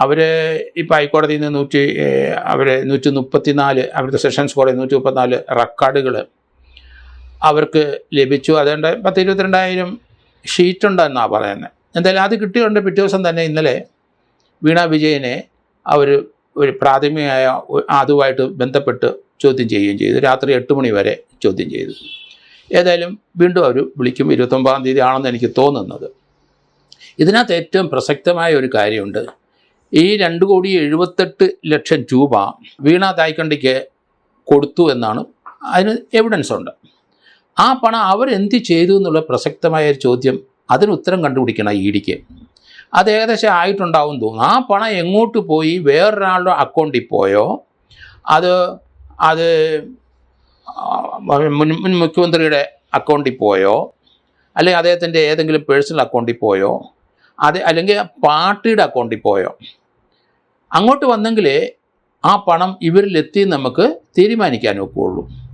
അവർ ഇപ്പോൾ ഹൈക്കോടതിയിൽ നിന്ന് അവർ 134 അവിടുത്തെ സെഷൻസ് കോടതി 134 റെക്കോർഡുകൾ അവർക്ക് ലഭിച്ചു. അതുകൊണ്ട് 10-22,000 ഷീറ്റുണ്ടെന്നാണ് പറയുന്നത്. എന്തായാലും അത് കിട്ടിയുണ്ട്. പിറ്റേ ദിവസം തന്നെ ഇന്നലെ വീണ വിജയനെ അവർ ഒരു പ്രാഥമികമായ അതുമായിട്ട് ബന്ധപ്പെട്ട് ചോദ്യം ചെയ്യുകയും ചെയ്തു. രാത്രി 8 മണി വരെ ചോദ്യം ചെയ്തു. ഏതായാലും വീണ്ടും അവർ വിളിക്കും. 29-ാം തീയതി ആണെന്ന് എനിക്ക് തോന്നുന്നത്. ഇതിനകത്ത് ഏറ്റവും പ്രസക്തമായ ഒരു കാര്യമുണ്ട്. ഈ 2,78,00,000 രൂപ വീണ തായ്ക്കണ്ടിക്ക് കൊടുത്തു എന്നാണ് അതിന് എവിഡൻസ് ഉണ്ട്. ആ പണം അവരെന്ത് ചെയ്തു എന്നുള്ള പ്രസക്തമായ ഒരു ചോദ്യം, അതിന് ഉത്തരം കണ്ടുപിടിക്കണം ഇഡിക്ക്. അത് ഏകദേശം ആയിട്ടുണ്ടാവും തോന്നുന്നു. ആ പണം എങ്ങോട്ട് പോയി, വേറൊരാളുടെ അക്കൗണ്ടിൽ പോയോ, അത് മുൻ മുഖ്യമന്ത്രിയുടെ അക്കൗണ്ടിൽ പോയോ, അല്ലെങ്കിൽ അദ്ദേഹത്തിൻ്റെ ഏതെങ്കിലും പേഴ്സണൽ അക്കൗണ്ടിൽ പോയോ, അല്ലെങ്കിൽ പാർട്ടിയുടെ അക്കൗണ്ടിൽ പോയോ, അങ്ങോട്ട് വന്നെങ്കിലേ ആ പണം ഇവരിലെത്തി നമുക്ക് തീരുമാനിക്കാൻ ഒക്കുകയുള്ളൂ.